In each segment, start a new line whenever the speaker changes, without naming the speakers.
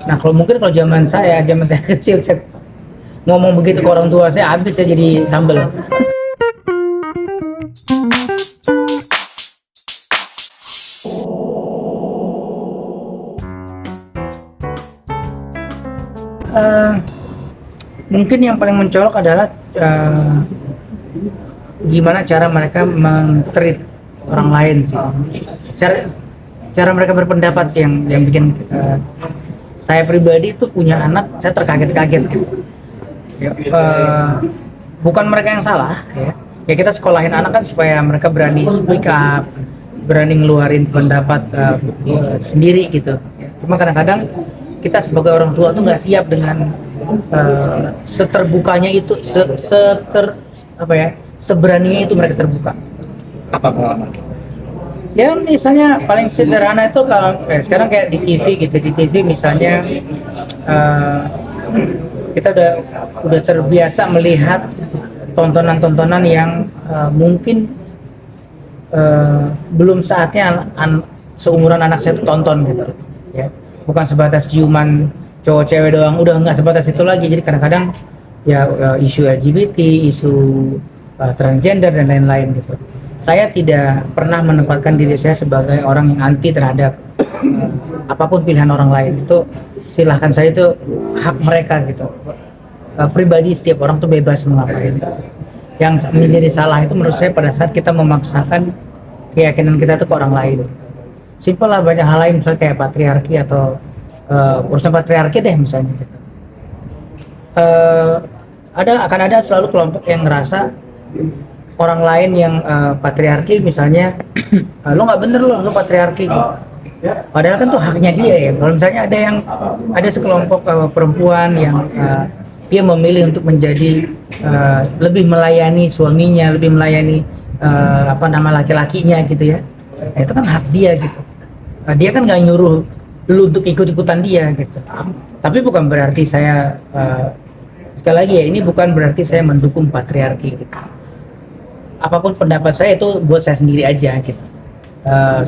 Nah, kalau zaman saya kecil, saya ngomong begitu ke orang tua saya, habis saya jadi sambel. Eh, Mungkin yang paling mencolok adalah gimana cara mereka men-treat orang lain sih. Cara mereka berpendapat sih yang bikin saya pribadi itu punya anak, saya terkaget-kaget gitu. Ya, bukan mereka yang salah ya. Ya kita sekolahin anak kan supaya mereka berani speak up, berani ngeluarin pendapat sendiri gitu. Ya, cuma kadang-kadang kita sebagai orang tua tuh nggak siap dengan seterbukanya itu, seberaninya itu mereka terbuka.
Apa pengalaman?
Ya misalnya paling sederhana itu kalau sekarang kayak di TV gitu, di TV misalnya kita udah terbiasa melihat tontonan-tontonan yang mungkin belum saatnya seumuran anak saya tuh tonton gitu ya, bukan sebatas ciuman cowok cewek doang, udah nggak sebatas itu lagi. Jadi kadang-kadang ya isu LGBT, isu transgender dan lain-lain gitu. Saya tidak pernah menempatkan diri saya sebagai orang yang anti terhadap apapun pilihan orang lain. Itu silahkan, saya itu hak mereka gitu. Pribadi setiap orang tuh bebas mengapain. Yang menjadi salah itu menurut saya pada saat kita memaksakan keyakinan kita itu ke orang lain. Simpel lah, banyak hal lain misalnya kayak patriarki atau urusan patriarki deh misalnya gitu. Akan ada selalu kelompok yang ngerasa orang lain yang patriarki misalnya lo nggak bener, lo patriarki gitu. Padahal kan tuh haknya dia ya. Kalau misalnya ada sekelompok perempuan yang dia memilih untuk menjadi lebih melayani suaminya, lebih melayani laki-lakinya gitu ya. Nah, itu kan hak dia gitu. Dia kan nggak nyuruh lu untuk ikut-ikutan dia gitu. Tapi bukan berarti saya sekali lagi ya, ini bukan berarti saya mendukung patriarki gitu. Apapun pendapat saya itu buat saya sendiri aja gitu.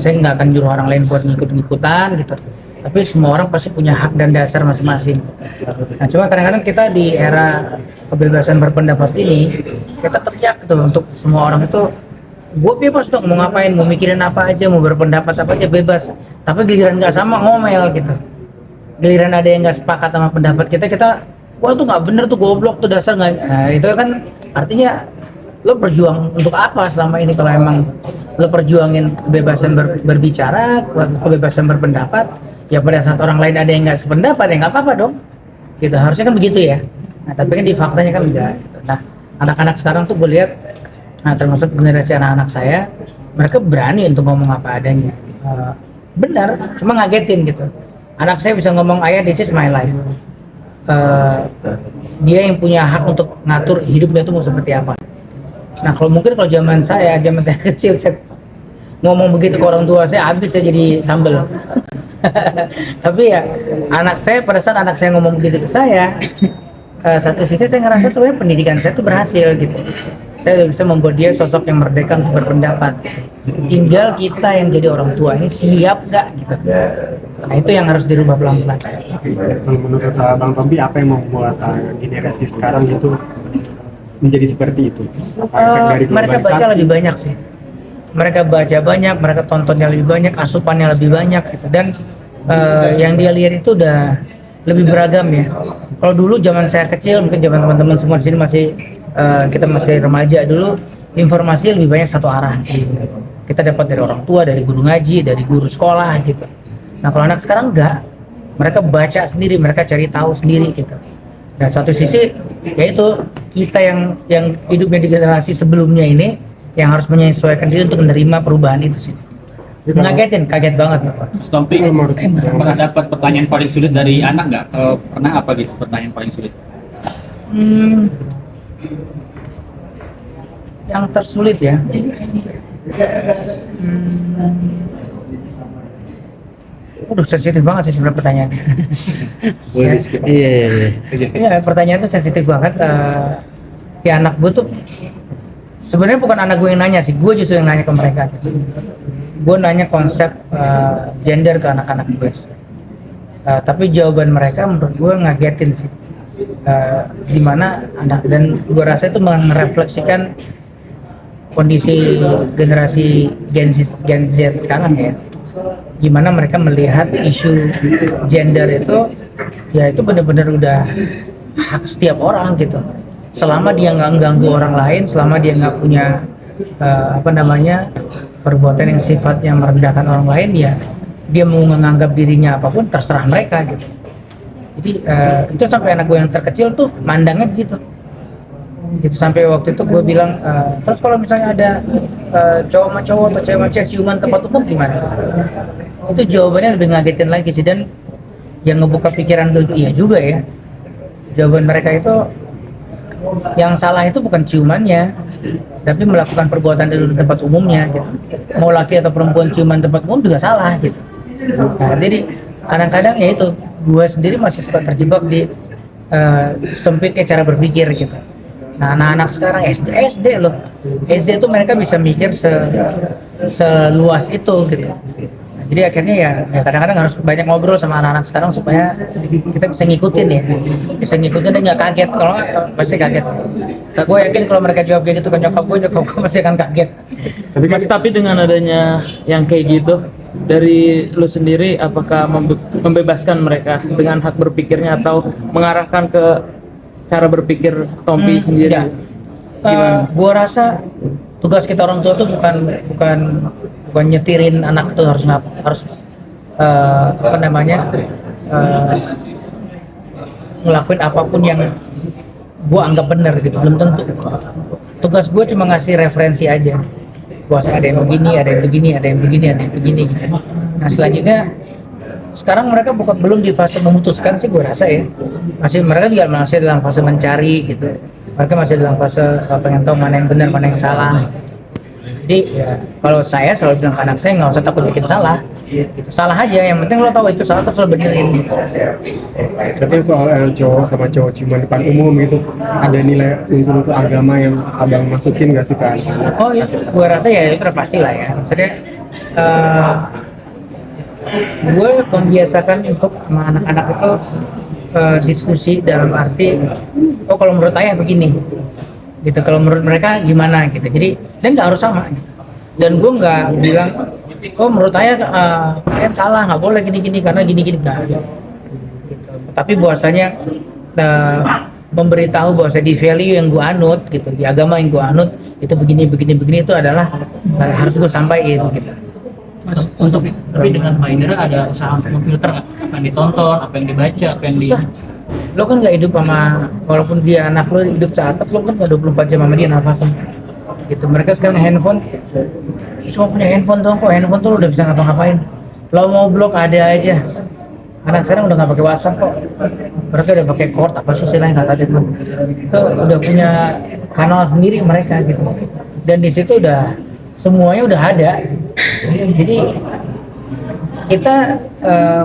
Saya nggak akan nyuruh orang lain buat ngikut-ngikutan gitu. Tapi semua orang pasti punya hak dan dasar masing-masing. Nah, cuma kadang-kadang kita di era kebebasan berpendapat ini, kita teriak gitu untuk semua orang itu, gue bebas dong mau ngapain, mau mikirin apa aja, mau berpendapat apa aja bebas. Tapi giliran nggak sama ngomel gitu. Giliran ada yang nggak sepakat sama pendapat kita, wah tuh nggak bener tuh, goblok tuh, dasar nggak. Nah, itu kan artinya lo berjuang untuk apa selama ini? Kalau emang lo perjuangin kebebasan berbicara, kebebasan berpendapat, ya pada saat orang lain ada yang nggak sependapat ya nggak apa-apa dong. Gitu, harusnya kan begitu ya. Nah, tapi kan di faktanya kan enggak. Gitu. Nah, anak-anak sekarang tuh gue lihat, termasuk generasi anak-anak saya, mereka berani untuk ngomong apa adanya. Benar, cuma ngagetin gitu. Anak saya bisa ngomong, ayah, this is my life. Dia yang punya hak untuk ngatur hidupnya itu mau seperti apa. Nah, kalau zaman saya kecil, saya ngomong begitu ke orang tua saya, habis saya jadi sambel. Tapi ya anak saya, pada saat anak saya ngomong begitu ke saya, satu sisi saya ngerasa sebenarnya pendidikan saya tuh berhasil gitu. Saya udah bisa membuat dia sosok yang merdeka untuk berpendapat gitu. Tinggal kita yang jadi orang tua ini siap nggak gitu. Nah, itu yang harus dirubah pelan-pelan.
Kalau menurut Bang Tompi, apa yang membuat generasi sekarang itu menjadi seperti itu? Apa efek dari globalisasi?
Mereka baca lebih banyak sih. Mereka baca banyak, mereka tontonnya lebih banyak, asupannya lebih banyak gitu. Dan yang dia lihat itu udah lebih beragam ya. Kalau dulu zaman saya kecil, mungkin zaman teman-teman semua di sini kita masih remaja dulu, informasi lebih banyak satu arah gitu. Kita dapat dari orang tua, dari guru ngaji, dari guru sekolah gitu. Nah, kalau anak sekarang enggak, mereka baca sendiri, mereka cari tahu sendiri gitu. Dan satu sisi yaitu kita yang hidupnya di generasi sebelumnya ini yang harus menyesuaikan diri untuk menerima perubahan itu sih. Ngagetin, kaget banget.
Mas Tompi, pernah dapat pertanyaan paling sulit dari anak nggak? Pernah apa gitu pertanyaan paling sulit?
Yang tersulit ya. Sensitif banget sih sebenarnya pertanyaannya.
Boleh di skip.
Iya, pertanyaan itu sensitif banget. Ya anak gue tuh sebenarnya bukan anak gue yang nanya sih, gue justru yang nanya ke mereka gitu. Gue nanya konsep gender ke anak-anak gue. Tapi jawaban mereka menurut gue ngagetin sih. Gimana anak, dan gue rasa itu merefleksikan kondisi generasi Gen Z sekarang ya. Gimana mereka melihat isu gender itu, ya itu benar-benar udah hak setiap orang gitu. Selama dia nggak ganggu orang lain, selama dia nggak punya perbuatan yang sifatnya merendahkan orang lain, ya dia mau menganggap dirinya apapun terserah mereka gitu. Jadi itu sampai anak gue yang terkecil tuh mandangnya begitu. Gitu sampai waktu itu gue bilang, terus kalau misalnya ada cowok sama cowok atau cewek sama cewek ciuman tempat umum gimana? Itu jawabannya lebih ngagetin lagi sih, dan yang ngebuka pikiran gue, iya juga ya. Jawaban mereka itu, yang salah itu bukan ciumannya, tapi melakukan perbuatan di tempat umumnya gitu. Mau laki atau perempuan ciuman tempat umum juga salah gitu. Nah, jadi kadang-kadang ya itu gue sendiri masih suka terjebak di sempitnya cara berpikir gitu. Nah, anak-anak sekarang SD loh, SD itu mereka bisa mikir seluas itu gitu. Nah, jadi akhirnya ya kadang-kadang harus banyak ngobrol sama anak-anak sekarang supaya kita bisa ngikutin ya, bisa ngikutin dan nggak kaget. Kalau nggak pasti kaget. Nah, gue yakin kalau mereka jawab kayak gitu ke nyokap gue pasti akan kaget.
Tapi dengan adanya yang kayak gitu, dari lu sendiri apakah membebaskan mereka dengan hak berpikirnya atau mengarahkan ke cara berpikir Tompi sendiri?
Ya. Gua rasa tugas kita orang tua tuh bukan nyetirin anak tuh harus ngelakuin apapun yang gua anggap benar gitu, belum tentu. Tugas gua cuma ngasih referensi aja. Bahwasanya ada yang begini, ada yang begini, ada yang begini, ada yang begini. Nah, selanjutnya sekarang mereka belum di fase memutuskan sih, gue rasa ya. Mereka juga masih dalam fase mencari gitu. Mereka masih dalam fase pengen tahu mana yang benar, mana yang salah. Jadi ya, kalau saya selalu bilang ke anak saya nggak usah takut bikin salah. Gitu. Salah aja, yang penting lo tahu itu salah terus lo benerin. Gitu.
Tapi soal cowok sama cowok ciuman depan umum gitu, ada nilai unsur-unsur agama yang abang masukin nggak sih kan?
Oh iya, gue rasa ya itu pasti lah ya. Maksudnya gue membiasakan untuk sama anak-anak itu diskusi dalam arti, oh kalau menurut ayah begini, gitu. Kalau menurut mereka gimana gitu. Jadi dan nggak harus sama. Gitu. Dan gue nggak bilang, oh menurut ayah kalian salah, nggak boleh gini-gini karena gini-gini kan. Gitu. Tapi bahwasanya memberitahu bahwa di value yang gue anut gitu, di agama yang gue anut itu begini itu adalah harus gue sampaikan gitu.
Mas, tapi dengan Pak Indra ada usaha untuk memfilter nggak apa yang ditonton, apa yang dibaca, apa yang
Lo kan nggak hidup sama, walaupun dia anak lo hidup seatap, lo kan nggak 24 jam sama dia nafasnya gitu. Mereka sekarang handphone, cuma punya handphone doang kok. Handphone tuh lo udah bisa ngapa-ngapain. Lo mau blog ada aja. Anak sekarang udah nggak pakai WhatsApp kok. Mereka udah pakai Cord, apa sih istilahnya kata itu. Itu udah punya kanal sendiri mereka gitu. Dan di situ udah semuanya udah ada. Jadi kita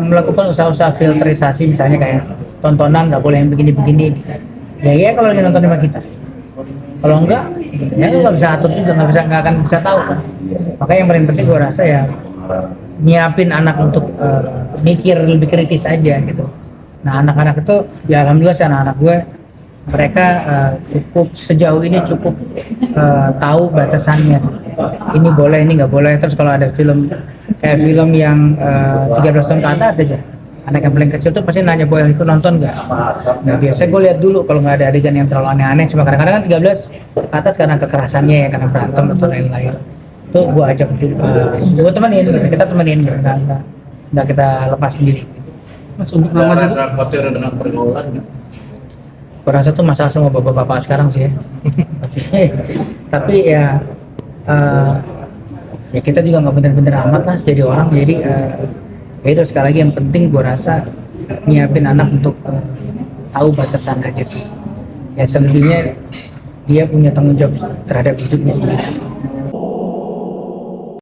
melakukan usaha-usaha filterisasi, misalnya kayak tontonan nggak boleh yang begini-begini. Ya kalau lagi nonton sama kita. Kalau enggak, ya nggak bisa atur juga, nggak akan bisa tahu kan. Makanya yang paling penting gue rasa ya nyiapin anak untuk mikir lebih kritis aja gitu. Nah, anak-anak itu ya alhamdulillah sih anak-anak gue mereka cukup sejauh ini cukup tahu batasannya. Ini boleh, ini nggak boleh. Terus kalau ada film kayak film yang 13 tahun ke atas aja, anak yang paling kecil tuh pasti nanya boleh ikut nonton nggak? Nah, biasanya gue lihat dulu kalau nggak ada adegan yang terlalu aneh-aneh. Cuma kadang-kadang kan 13 ke atas karena kekerasannya ya, karena berantem atau lain-lain. Tuh gue ajak gue temenin, kita temenin, nggak kita lepas sendiri.
Mas, untuk belum ada
khawatir dengan pergaulan nggak?
Gue rasa tuh masalah semua bapak-bapak sekarang sih ya. Tapi ya ya kita juga nggak bener-bener amat lah jadi orang. Jadi ya itu sekali lagi yang penting gue rasa nyiapin anak untuk tahu batasan aja sih. Ya selebihnya dia punya tanggung jawab terhadap hidupnya sendiri.